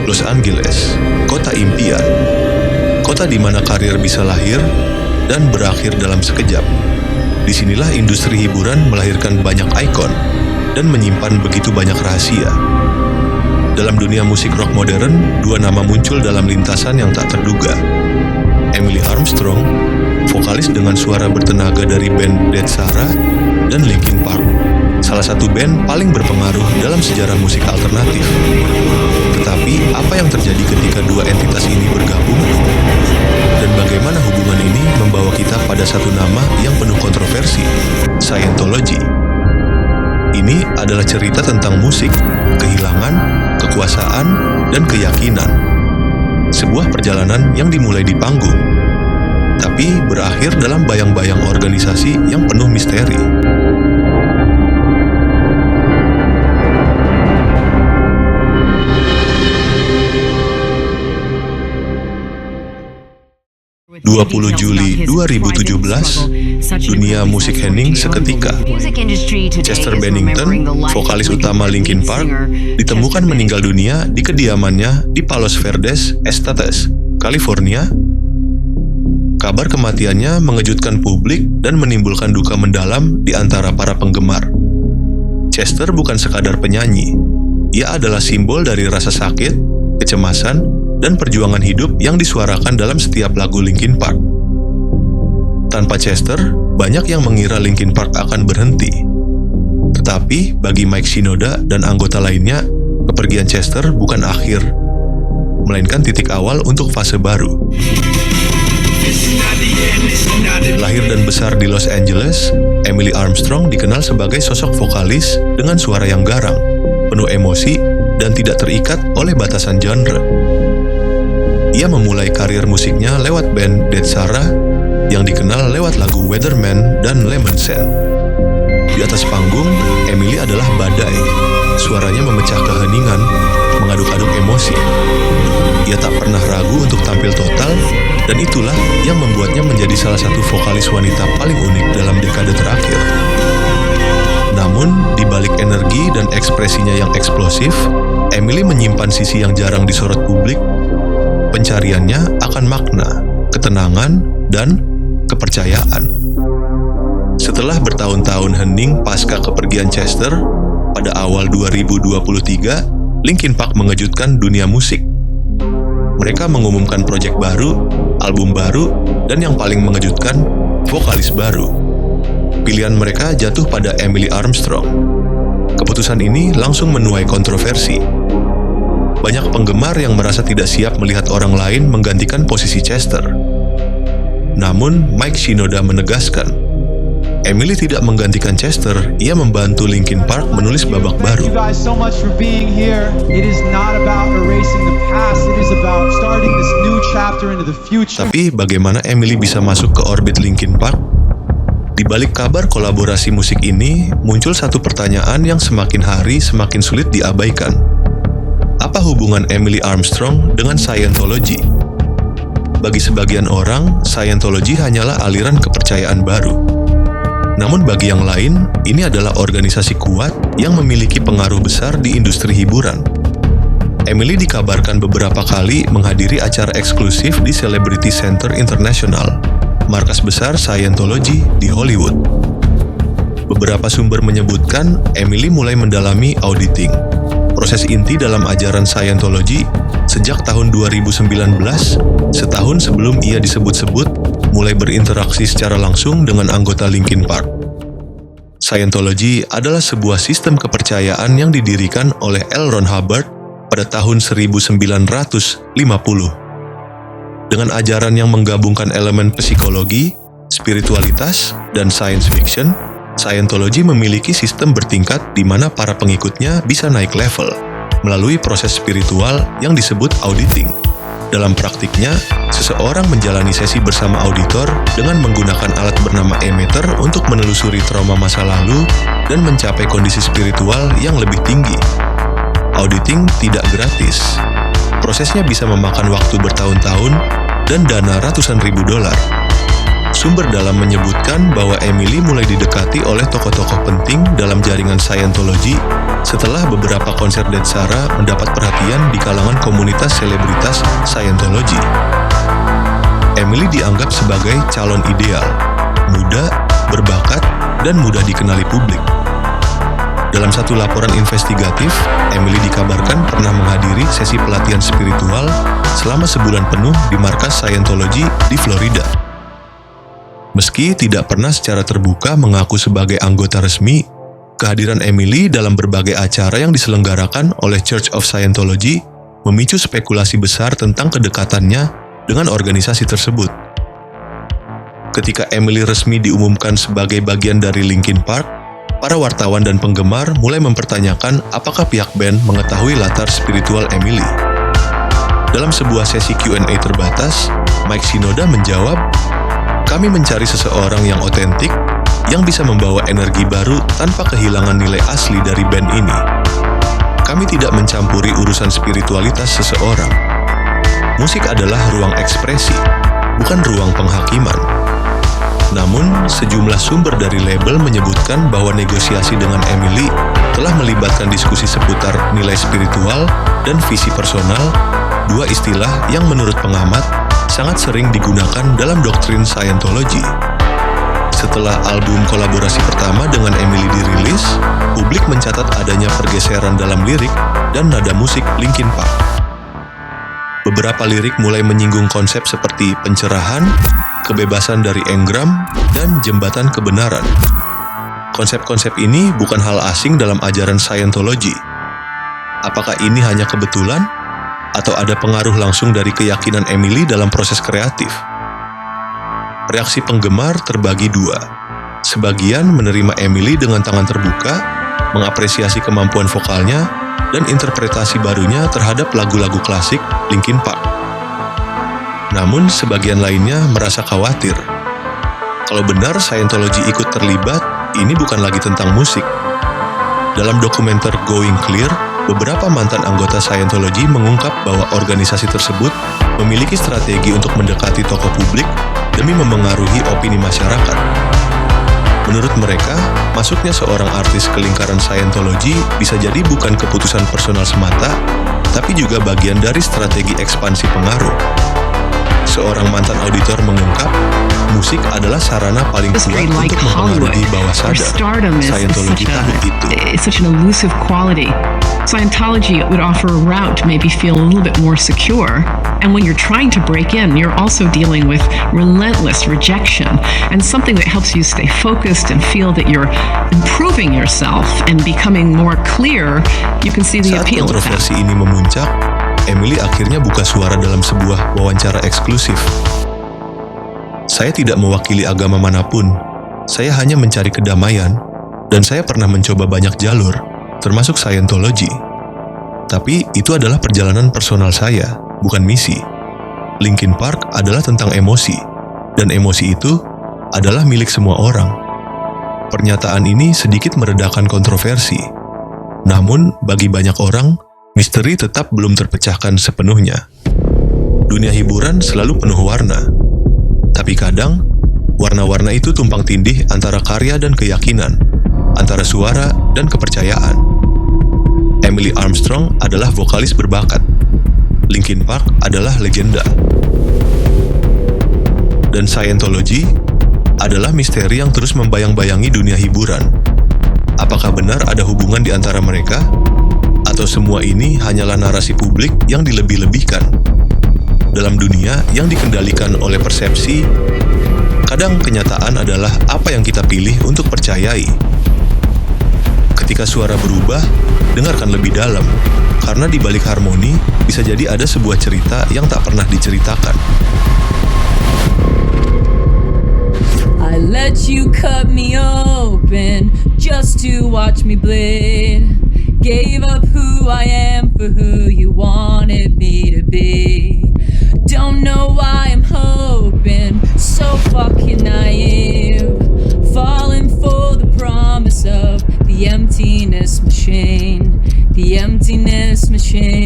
Los Angeles, kota impian. Kota di mana karir bisa lahir dan berakhir dalam sekejap. Disinilah industri hiburan melahirkan banyak ikon dan menyimpan begitu banyak rahasia. Dalam dunia musik rock modern, dua nama muncul dalam lintasan yang tak terduga. Emily Armstrong, vokalis dengan suara bertenaga dari band Dead Sarah, dan Linkin Park, salah satu band paling berpengaruh dalam sejarah musik alternatif. Tetapi, apa yang terjadi ketika dua entitas ini bergabung? Dan bagaimana hubungan ini membawa kita pada satu nama yang penuh kontroversi, Scientology. Ini adalah cerita tentang musik, kehilangan, kekuasaan, dan keyakinan. Sebuah perjalanan yang dimulai di panggung, tapi berakhir dalam bayang-bayang organisasi yang penuh misteri. ...20 Juli 2017, dunia musik hening seketika. Chester Bennington, vokalis utama Linkin Park, ditemukan meninggal dunia di kediamannya di Palos Verdes Estates, California. Kabar kematiannya mengejutkan publik dan menimbulkan duka mendalam di antara para penggemar. Chester bukan sekadar penyanyi, ia adalah simbol dari rasa sakit, kecemasan, dan perjuangan hidup yang disuarakan dalam setiap lagu Linkin Park. Tanpa Chester, banyak yang mengira Linkin Park akan berhenti. Tetapi bagi Mike Shinoda dan anggota lainnya, kepergian Chester bukan akhir, melainkan titik awal untuk fase baru. Lahir dan besar di Los Angeles, Emily Armstrong dikenal sebagai sosok vokalis dengan suara yang garang, penuh emosi, dan tidak terikat oleh batasan genre. Ia memulai karir musiknya lewat band Dead Sarah yang dikenal lewat lagu Weatherman dan Lemon Scent. Di atas panggung, Emily adalah badai. Suaranya memecah keheningan, mengaduk-aduk emosi. Ia tak pernah ragu untuk tampil total, dan itulah yang membuatnya menjadi salah satu vokalis wanita paling unik dalam dekade terakhir. Namun, di balik energi dan ekspresinya yang eksplosif, Emily menyimpan sisi yang jarang disorot publik. Pencariannya akan makna, ketenangan, dan kepercayaan. Setelah bertahun-tahun hening pasca kepergian Chester, pada awal 2023, Linkin Park mengejutkan dunia musik. Mereka mengumumkan proyek baru, album baru, dan yang paling mengejutkan, vokalis baru. Pilihan mereka jatuh pada Emily Armstrong. Keputusan ini langsung menuai kontroversi. Banyak penggemar yang merasa tidak siap melihat orang lain menggantikan posisi Chester. Namun, Mike Shinoda menegaskan, Emily tidak menggantikan Chester, ia membantu Linkin Park menulis babak baru. Tapi bagaimana Emily bisa masuk ke orbit Linkin Park? Di balik kabar kolaborasi musik ini, muncul satu pertanyaan yang semakin hari semakin sulit diabaikan. Apa hubungan Emily Armstrong dengan Scientology? Bagi sebagian orang, Scientology hanyalah aliran kepercayaan baru. Namun bagi yang lain, ini adalah organisasi kuat yang memiliki pengaruh besar di industri hiburan. Emily dikabarkan beberapa kali menghadiri acara eksklusif di Celebrity Center International, markas besar Scientology di Hollywood. Beberapa sumber menyebutkan Emily mulai mendalami auditing, proses inti dalam ajaran Scientology, sejak tahun 2019, setahun sebelum ia disebut-sebut mulai berinteraksi secara langsung dengan anggota Linkin Park. Scientology adalah sebuah sistem kepercayaan yang didirikan oleh L. Ron Hubbard pada tahun 1950. Dengan ajaran yang menggabungkan elemen psikologi, spiritualitas, dan science fiction, Scientology memiliki sistem bertingkat di mana para pengikutnya bisa naik level melalui proses spiritual yang disebut auditing. Dalam praktiknya, seseorang menjalani sesi bersama auditor dengan menggunakan alat bernama emitter untuk menelusuri trauma masa lalu dan mencapai kondisi spiritual yang lebih tinggi. Auditing tidak gratis. Prosesnya bisa memakan waktu bertahun-tahun dan dana ratusan ribu dolar. Sumber dalam menyebutkan bahwa Emily mulai didekati oleh tokoh-tokoh penting dalam jaringan Scientology setelah beberapa konser Dead Sarah mendapat perhatian di kalangan komunitas selebritas Scientology. Emily dianggap sebagai calon ideal, muda, berbakat, dan mudah dikenali publik. Dalam satu laporan investigatif, Emily dikabarkan pernah menghadiri sesi pelatihan spiritual selama sebulan penuh di markas Scientology di Florida. Meski tidak pernah secara terbuka mengaku sebagai anggota resmi, kehadiran Emily dalam berbagai acara yang diselenggarakan oleh Church of Scientology memicu spekulasi besar tentang kedekatannya dengan organisasi tersebut. Ketika Emily resmi diumumkan sebagai bagian dari Linkin Park, para wartawan dan penggemar mulai mempertanyakan apakah pihak band mengetahui latar spiritual Emily. Dalam sebuah sesi Q&A terbatas, Mike Shinoda menjawab, "Kami mencari seseorang yang otentik, yang bisa membawa energi baru tanpa kehilangan nilai asli dari band ini. Kami tidak mencampuri urusan spiritualitas seseorang. Musik adalah ruang ekspresi, bukan ruang penghakiman." Namun, sejumlah sumber dari label menyebutkan bahwa negosiasi dengan Emily telah melibatkan diskusi seputar nilai spiritual dan visi personal, dua istilah yang menurut pengamat sangat sering digunakan dalam doktrin Scientology. Setelah album kolaborasi pertama dengan Emily dirilis, publik mencatat adanya pergeseran dalam lirik dan nada musik Linkin Park. Beberapa lirik mulai menyinggung konsep seperti pencerahan, kebebasan dari engram, dan jembatan kebenaran. Konsep-konsep ini bukan hal asing dalam ajaran Scientology. Apakah ini hanya kebetulan? Atau ada pengaruh langsung dari keyakinan Emily dalam proses kreatif? Reaksi penggemar terbagi dua. Sebagian menerima Emily dengan tangan terbuka, mengapresiasi kemampuan vokalnya, dan interpretasi barunya terhadap lagu-lagu klasik Linkin Park. Namun, sebagian lainnya merasa khawatir. Kalau benar Scientology ikut terlibat, ini bukan lagi tentang musik. Dalam dokumenter Going Clear, beberapa mantan anggota Scientology mengungkap bahwa organisasi tersebut memiliki strategi untuk mendekati tokoh publik demi memengaruhi opini masyarakat. Menurut mereka, masuknya seorang artis ke lingkaran Scientology bisa jadi bukan keputusan personal semata, tapi juga bagian dari strategi ekspansi pengaruh. Seorang mantan auditor mengungkap, musik adalah sarana paling kuat untuk mempengaruhi bawah sadar. Scientology tahu itu. It's such an elusive quality. Scientology would offer a route to maybe feel a little bit more secure. And when you're trying to break in, you're also dealing with relentless rejection and something that helps you stay focused and feel that you're improving yourself and becoming more clear. You can see the appeal of that. Saat kontroversi ini memuncak, Emily akhirnya buka suara dalam sebuah wawancara eksklusif. "Saya tidak mewakili agama manapun. Saya hanya mencari kedamaian, dan saya pernah mencoba banyak jalur, termasuk Scientology. Tapi itu adalah perjalanan personal saya, bukan misi. Linkin Park adalah tentang emosi, dan emosi itu adalah milik semua orang." Pernyataan ini sedikit meredakan kontroversi. Namun, bagi banyak orang, misteri tetap belum terpecahkan sepenuhnya. Dunia hiburan selalu penuh warna. Tapi kadang, warna-warna itu tumpang tindih antara karya dan keyakinan, antara suara dan kepercayaan. Emily Armstrong adalah vokalis berbakat. Linkin Park adalah legenda. Dan Scientology adalah misteri yang terus membayang-bayangi dunia hiburan. Apakah benar ada hubungan di antara mereka? Atau semua ini hanyalah narasi publik yang dilebih-lebihkan? Dalam dunia yang dikendalikan oleh persepsi, kadang kenyataan adalah apa yang kita pilih untuk percayai. Ketika suara berubah, dengarkan lebih dalam, karena di balik harmoni bisa jadi ada sebuah cerita yang tak pernah diceritakan. I let you cut me open just to watch me bleed. Gave up who I am for who you wanted me to be. Don't know why I'm hoping, so fucking naive. Falling for the promise of the emptiness machine. The emptiness machine.